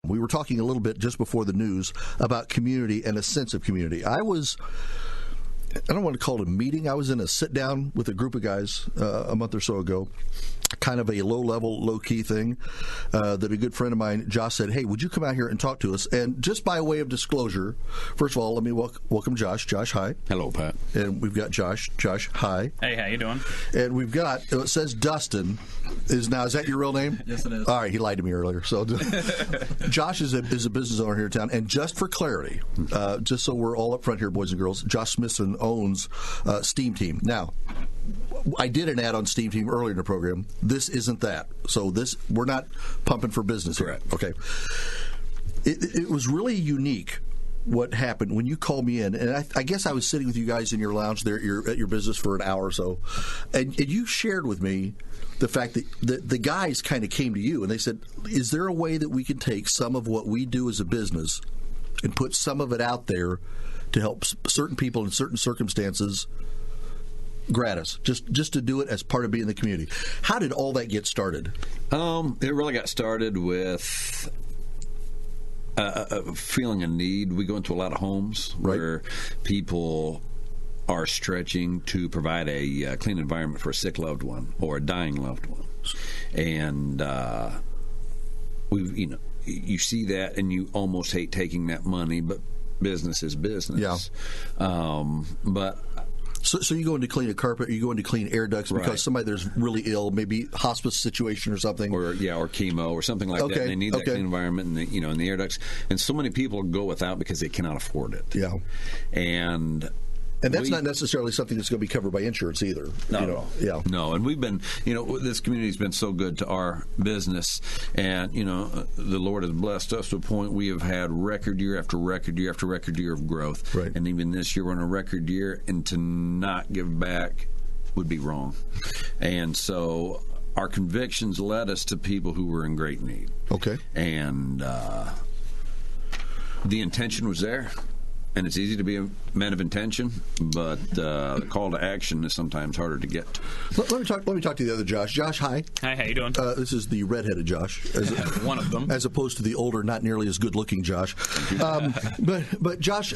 We were talking a little bit just before the news about community and a sense of community. I don't want to call it a meeting. I was in a sit-down with a group of guys a month or so ago, kind of a low-level, low-key thing that a good friend of mine, Josh, said, hey, would you come out here and talk to us? And just by way of disclosure, first of all, let me welcome Josh. Josh, hi. Hello, Pat. And we've got Josh. Josh, hi. Hey, how you doing? And we've got, it says Dustin. Is that your real name? Yes, it is. All right, he lied to me earlier. So Josh is a business owner here in town. And just for clarity, just so we're all up front here, boys and girls, Josh Smithson owns SteamTeam. Now, I did an ad on SteamTeam earlier in the program. This isn't that. So we're not pumping for business here. Correct. Okay. It was really unique what happened when you called me in, and I guess I was sitting with you guys in your lounge there at your business for an hour or so, and you shared with me the fact that the guys kind of came to you and they said, is there a way that we can take some of what we do as a business and put some of it out there to help certain people in certain circumstances gratis, just to do it as part of being in the community? How did all that get started? It really got started with feeling a need. We go into a lot of homes where people are stretching to provide a clean environment for a sick loved one or a dying loved one, and you see that and you almost hate taking that money, but business is business. Yeah. But So you go in to clean a carpet, you go in to clean air ducts because somebody there's really ill, maybe hospice situation or something, or chemo or something like that. And they need that clean environment, and in the air ducts. And so many people go without because they cannot afford it. Yeah, and that's not necessarily something that's going to be covered by insurance either. No, yeah, no. And we've been, this community's been so good to our business, and the Lord has blessed us to a point we have had record year after record year after record year of growth. Right. And even this year we're on a record year, and to not give back would be wrong. And so our convictions led us to people who were in great need. Okay. And the intention was there. And it's easy to be a man of intention, but the call to action is sometimes harder to get. Let me talk to the other Josh. Josh, hi. Hi, how you doing? This is the redheaded Josh, one of them, as opposed to the older, not nearly as good-looking Josh. But Josh,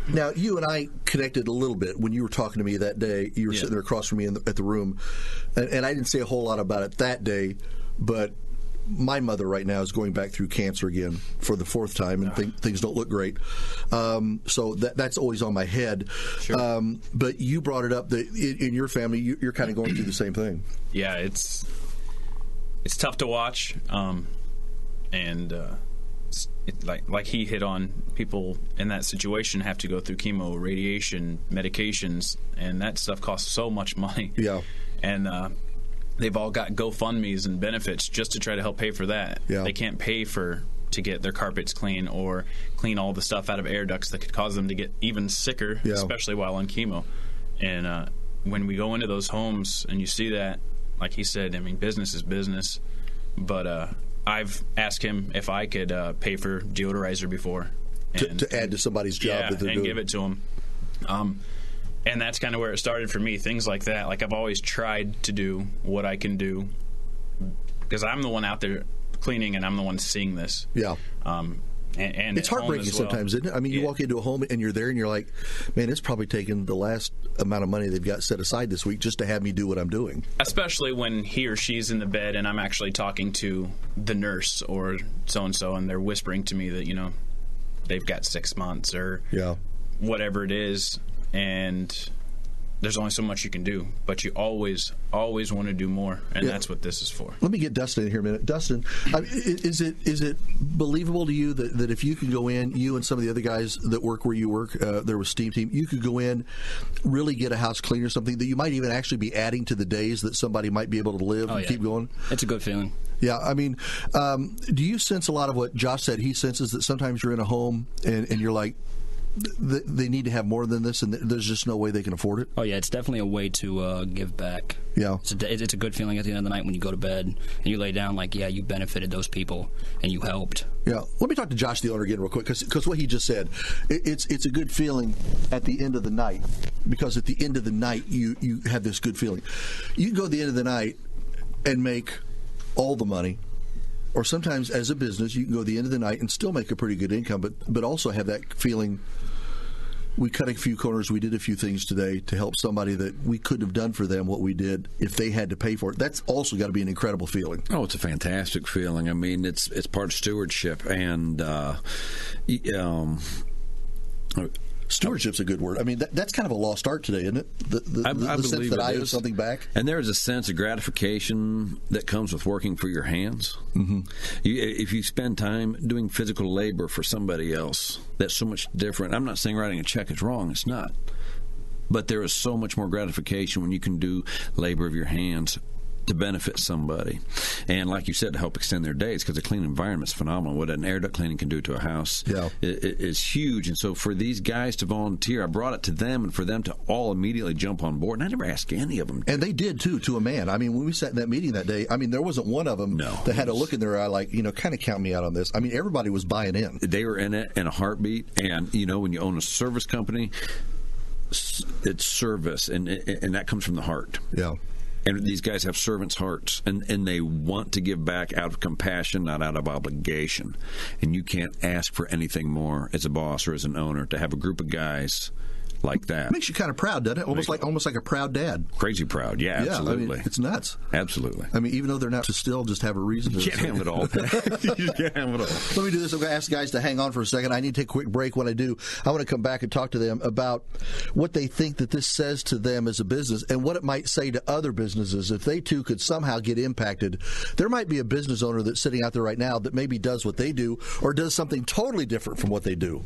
now you and I connected a little bit when you were talking to me that day. You were sitting there across from me at the room, and I didn't say a whole lot about it that day, but my mother right now is going back through cancer again for the fourth time, and things don't look great. So that's always on my head. Sure. But you brought it up that in your family, you're kind of going through the same thing. Yeah, it's tough to watch, and like he hit on, people in that situation have to go through chemo, radiation, medications, and that stuff costs so much money. Yeah, and they've all got GoFundMes and benefits just to try to help pay for that. Yeah. They can't pay to get their carpets clean or clean all the stuff out of air ducts that could cause them to get even sicker, especially while on chemo. And when we go into those homes and you see that, like he said, I mean, business is business. But I've asked him if I could pay for deodorizer before. To add to somebody's job that they're doing. And give it to him. And that's kind of where it started for me, things like that. Like, I've always tried to do what I can do because I'm the one out there cleaning and I'm the one seeing this. Yeah. And it's heartbreaking sometimes, isn't it? I mean, you walk into a home and you're there and you're like, man, it's probably taken the last amount of money they've got set aside this week just to have me do what I'm doing. Especially when he or she's in the bed and I'm actually talking to the nurse or so-and-so and they're whispering to me that, they've got 6 months or whatever it is. And there's only so much you can do, but you always want to do more, and that's what this is for. Let me get Dustin in here a minute. Dustin, is it believable to you that if you could go in, you and some of the other guys that work where you work, there was SteamTeam, you could go in, really get a house clean or something, that you might even actually be adding to the days that somebody might be able to live and keep going? It's a good feeling. Yeah, I mean, do you sense a lot of what Josh said? He senses that sometimes you're in a home and you're like, they need to have more than this, and there's just no way they can afford it. Oh yeah, it's definitely a way to give back. Yeah, it's a good feeling at the end of the night when you go to bed and you lay down like, you benefited those people and you helped. Yeah, let me talk to Josh, the owner, again real quick, because what he just said, it's a good feeling at the end of the night, because at the end of the night you have this good feeling. You can go at the end of the night and make all the money, Or sometimes, as a business, you can go the end of the night and still make a pretty good income, but also have that feeling, we cut a few corners, we did a few things today to help somebody that we couldn't have done for them what we did if they had to pay for it. That's also got to be an incredible feeling. Oh, it's a fantastic feeling. I mean, it's part of stewardship, and stewardship's a good word. I mean, that's kind of a lost art today, isn't it? The sense that I owe something back. And there is a sense of gratification that comes with working for your hands. Mm-hmm. If you spend time doing physical labor for somebody else, that's so much different. I'm not saying writing a check is wrong. It's not. But there is so much more gratification when you can do labor of your hands to benefit somebody, and like you said, to help extend their days, because a clean environment is phenomenal. What an air duct cleaning can do to a house is huge. And so for these guys to volunteer, I brought it to them, and for them to all immediately jump on board, and I never asked any of them. And they did, too, to a man. I mean, when we sat in that meeting that day, I mean, there wasn't one of them that had a look in their eye like, kind of count me out on this. I mean, everybody was buying in. They were in it in a heartbeat, and, when you own a service company, it's service, and that comes from the heart. Yeah. And these guys have servants' hearts, and they want to give back out of compassion, not out of obligation. And you can't ask for anything more as a boss or as an owner to have a group of guys like that. It makes you kind of proud, doesn't it? Almost like a proud dad. Crazy proud, yeah, absolutely. I mean, it's nuts. Absolutely. I mean, even though they're not to still just have a reason to. You can't have it all. You can't have it all. Let me do this. I'm going to ask guys to hang on for a second. I need to take a quick break. When I do, I want to come back and talk to them about what they think that this says to them as a business and what it might say to other businesses if they too could somehow get impacted. There might be a business owner that's sitting out there right now that maybe does what they do or does something totally different from what they do.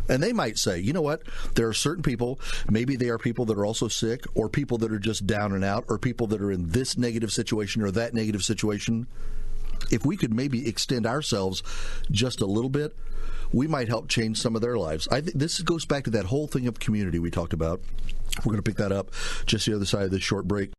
And they might say, you know what, there are certain people, maybe they are people that are also sick or people that are just down and out or people that are in this negative situation or that negative situation. If we could maybe extend ourselves just a little bit, we might help change some of their lives. I think this goes back to that whole thing of community we talked about. We're going to pick that up just the other side of this short break.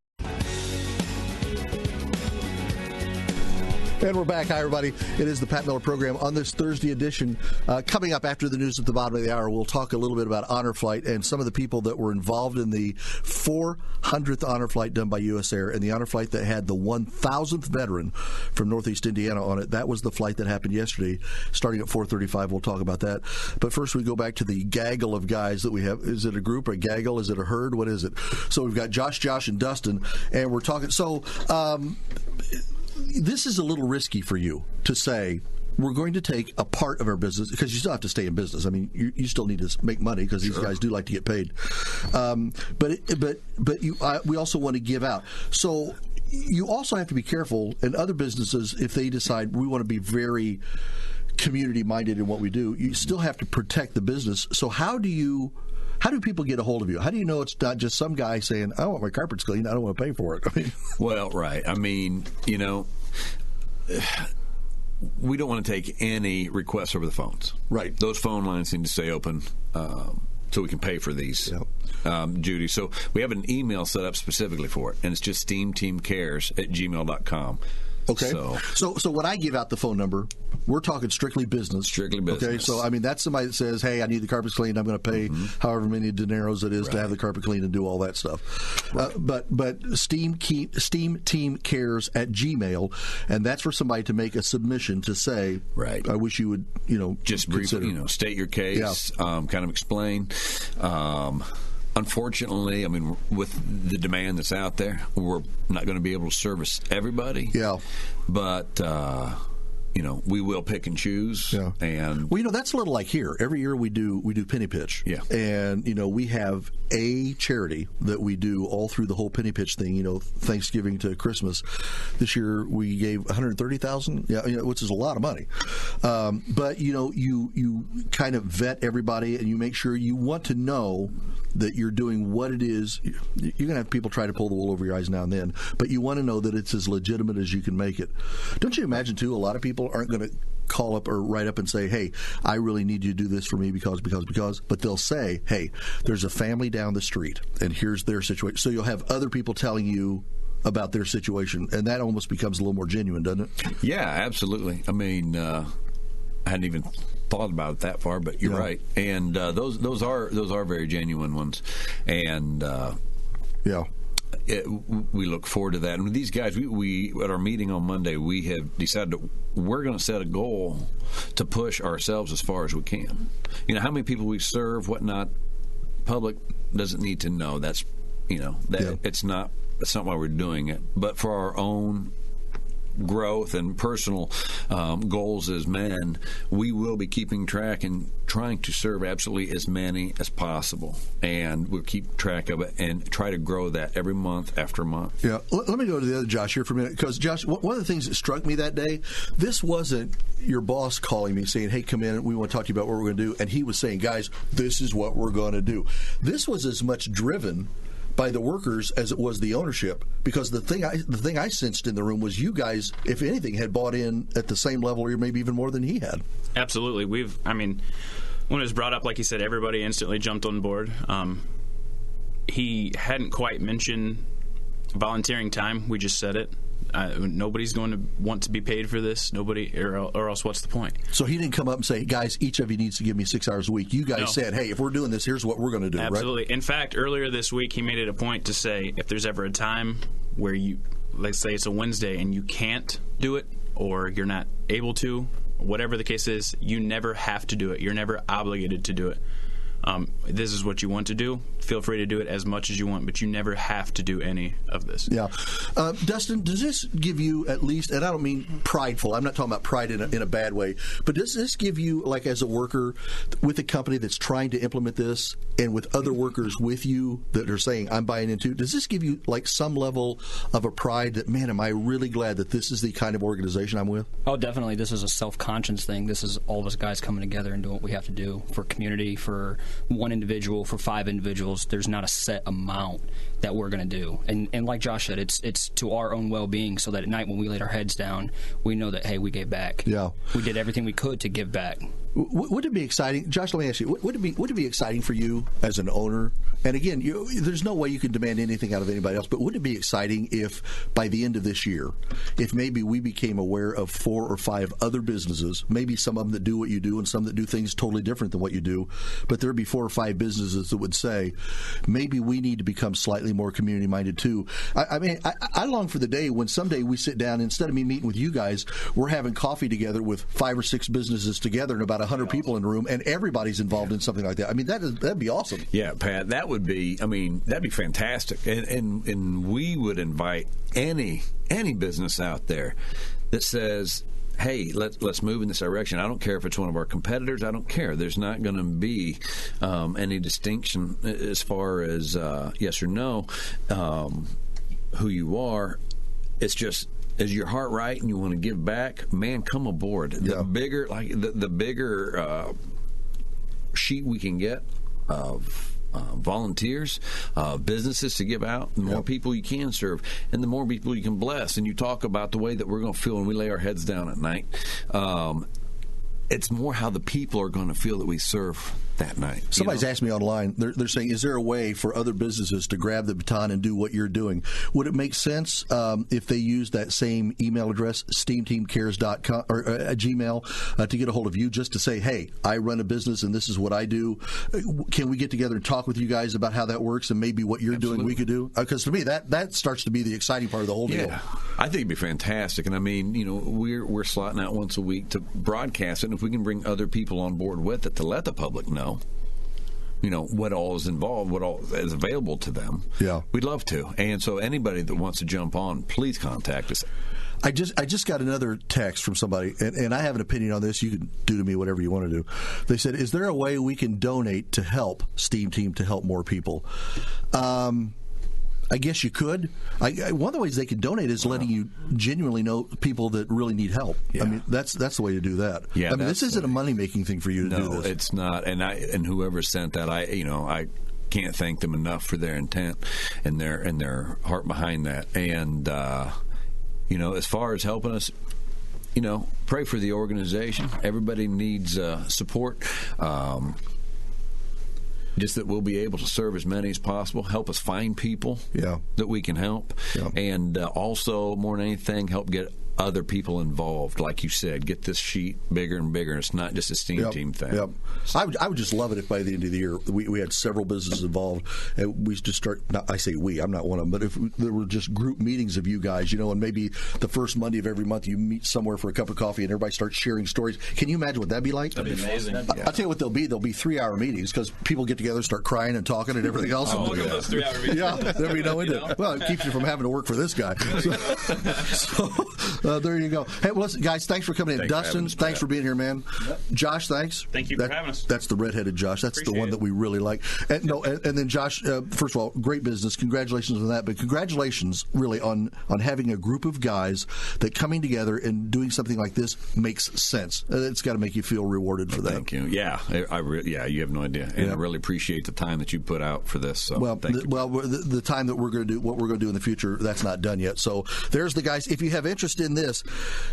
And we're back. Hi, everybody. It is the Pat Miller Program on this Thursday edition. Coming up after the news at the bottom of the hour, we'll talk a little bit about Honor Flight and some of the people that were involved in the 400th Honor Flight done by U.S. Air and the Honor Flight that had the 1,000th veteran from Northeast Indiana on it. That was the flight that happened yesterday, starting at 4:35. We'll talk about that. But first, we go back to the gaggle of guys that we have. Is it a group, a gaggle? Is it a herd? What is it? So we've got Josh, and Dustin, and we're talking. So, this is a little risky for you to say we're going to take a part of our business because you still have to stay in business. I mean, you still need to make money because these guys do like to get paid. But we also want to give out. So you also have to be careful. And other businesses, if they decide we want to be very community-minded in what we do, you still have to protect the business. So how do people get a hold of you? How do you know it's not just some guy saying, I want my carpets cleaned, I don't want to pay for it? I mean, well, right. I mean, we don't want to take any requests over the phones. Right. Those phone lines need to stay open so we can pay for these duties. So we have an email set up specifically for it, and it's just steamteamcares@gmail.com. Okay. So when I give out the phone number, we're talking strictly business. Strictly business. Okay. So, I mean, that's somebody that says, hey, I need the carpets cleaned. I'm going to pay however many dineros it is to have the carpet cleaned and do all that stuff. Right. But SteamTeam Cares at Gmail, and that's for somebody to make a submission to say, I wish you would, just briefly, state your case, kind of explain. Unfortunately, I mean, with the demand that's out there, we're not going to be able to service everybody. Yeah. But, we will pick and choose. Yeah. And that's a little like here. Every year we do penny pitch. Yeah. And, we have a charity that we do all through the whole penny pitch thing, Thanksgiving to Christmas. This year we gave $130,000, which is a lot of money. But, you kind of vet everybody and you make sure you want to know that you're doing what it is. You're going to have people try to pull the wool over your eyes now and then, but you want to know that it's as legitimate as you can make it. Don't you imagine, too, a lot of people aren't going to call up or write up and say, hey, I really need you to do this for me because, but they'll say, hey, there's a family down the street, and here's their situation. So you'll have other people telling you about their situation, and that almost becomes a little more genuine, doesn't it? Yeah, absolutely. I mean, I hadn't even thought about it that far, but you're right. And those are very genuine ones. And we look forward to that. And with these guys, we at our meeting on Monday, we have decided to we're going to set a goal to push ourselves as far as we can. How many people we serve, whatnot, public doesn't need to know. That's, it's not why we're doing it. But for our own growth and personal goals as men, we will be keeping track and trying to serve absolutely as many as possible, and we'll keep track of it and try to grow that every month after month. Yeah, let me go to the other Josh here for a minute, because Josh, one of the things that struck me that day, this wasn't your boss calling me saying, hey, come in, we want to talk to you about what we're going to do, and he was saying, guys, this is what we're going to do. This was as much driven by the workers as it was the ownership, because the thing I sensed in the room was you guys, if anything, had bought in at the same level or maybe even more than he had. Absolutely. When it was brought up, like you said, everybody instantly jumped on board. He hadn't quite mentioned volunteering time. We just said it. Nobody's going to want to be paid for this. Nobody, or else what's the point? So he didn't come up and say, guys, each of you needs to give me 6 hours a week. You guys said, hey, if we're doing this, here's what we're going to do. Absolutely. Right? In fact, earlier this week, he made it a point to say, if there's ever a time where you, let's say it's a Wednesday and you can't do it, or you're not able to, whatever the case is, you never have to do it. You're never obligated to do it. This is what you want to do. Feel free to do it as much as you want, but you never have to do any of this. Yeah. Dustin, does this give you at least, and I don't mean prideful, I'm not talking about pride in a bad way, but does this give you, like as a worker with a company that's trying to implement this and with other workers with you that are saying, I'm buying into, does this give you like some level of a pride that, man, am I really glad that this is the kind of organization I'm with? Oh, definitely. This is a self-conscious thing. This is all of us guys coming together and doing what we have to do for community, for one individual, for 5 individuals. There's not a set amount that we're going to do. And like Josh said, it's to our own well-being, so that at night when we laid our heads down, we know that, hey, we gave back. Yeah. We did everything we could to give back. Would it be exciting, Josh? Let me ask you. Would it be exciting for you as an owner? And again, there's no way you can demand anything out of anybody else. But would it be exciting if, by the end of this year, if maybe we became aware of 4 or 5 other businesses, maybe some of them that do what you do and some that do things totally different than what you do, but there'd be 4 or 5 businesses that would say, maybe we need to become slightly more community-minded too. I long for the day when someday we sit down, instead of me meeting with you guys, we're having coffee together with 5 or 6 businesses together and about 100 people in the room, and everybody's involved in something like that. I mean, that'd be awesome. Yeah, Pat, that'd be fantastic. And we would invite any business out there that says, hey, let's move in this direction. I don't care if it's one of our competitors. I don't care. There's not going to be any distinction as far as yes or no, who you are. It's just, is your heart right and you want to give back? Man, come aboard. The bigger, the bigger sheet we can get of volunteers, businesses to give out, the more people you can serve, and the more people you can bless. And you talk about the way that we're going to feel when we lay our heads down at night. It's more how the people are going to feel that we serve that night. Somebody's asked me online, they're saying, is there a way for other businesses to grab the baton and do what you're doing? Would it make sense if they use that same email address, SteamTeamCares.com or Gmail, to get a hold of you just to say, hey, I run a business and this is what I do. Can we get together and talk with you guys about how that works and maybe what you're doing we could do? Because to me, that starts to be the exciting part of the whole deal. I think it'd be fantastic. And I mean, we're slotting out once a week to broadcast it. And if we can bring other people on board with it to let the public know, what all is involved, what all is available to them. Yeah, we'd love to. And so anybody that wants to jump on, please contact us. I just got another text from somebody, and I have an opinion on this. You can do to me whatever you want to do. They said, is there a way we can donate to help SteamTeam to help more people? I guess you could. One of the ways they can donate is letting you genuinely know people that really need help. Yeah. I mean, that's the way to do that. Yeah, I mean, this isn't a money-making thing for you to do this. No, it's not. And whoever sent that, I can't thank them enough for their intent and their heart behind that. And as far as helping us, pray for the organization. Everybody needs support. Just that we'll be able to serve as many as possible, help us find people that we can help, and also, more than anything, help get other people involved. Like you said, get this sheet bigger and bigger. It's not just a SteamTeam thing. Yep. I would just love it if by the end of the year we had several businesses involved, and we just start. I say we. I'm not one of them, but if there were just group meetings of you guys, and maybe the first Monday of every month you meet somewhere for a cup of coffee and everybody starts sharing stories. Can you imagine what that'd be like? That'd be amazing. I'll tell you what they'll be. They'll be 3-hour meetings because people get together, start crying and talking and everything else. Look at those 3-hour meetings. Yeah, there'll be no end to it. Well, it keeps you from having to work for this guy. So there you go. Hey, well, listen, guys, thanks for coming in. Dustin, thanks for being here, man. Yep. Josh, thanks. Thank you for having us. That's the redheaded Josh. That's the one that we really like. And then Josh, first of all, great business. Congratulations on that. But congratulations, really, on having a group of guys that coming together and doing something like this makes sense. It's got to make you feel rewarded for that. Thank you. Yeah, you have no idea, and I really appreciate the time that you put out for this. So the time that we're going to do what we're going to do in the future, that's not done yet. So there's the guys. If you have interest in this,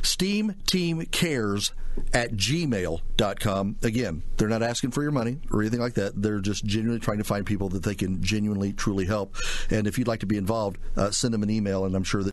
SteamTeamCares@gmail.com. Again, they're not asking for your money or anything like that. They're just genuinely trying to find people that they can genuinely, truly help. And if you'd like to be involved, send them an email, and I'm sure that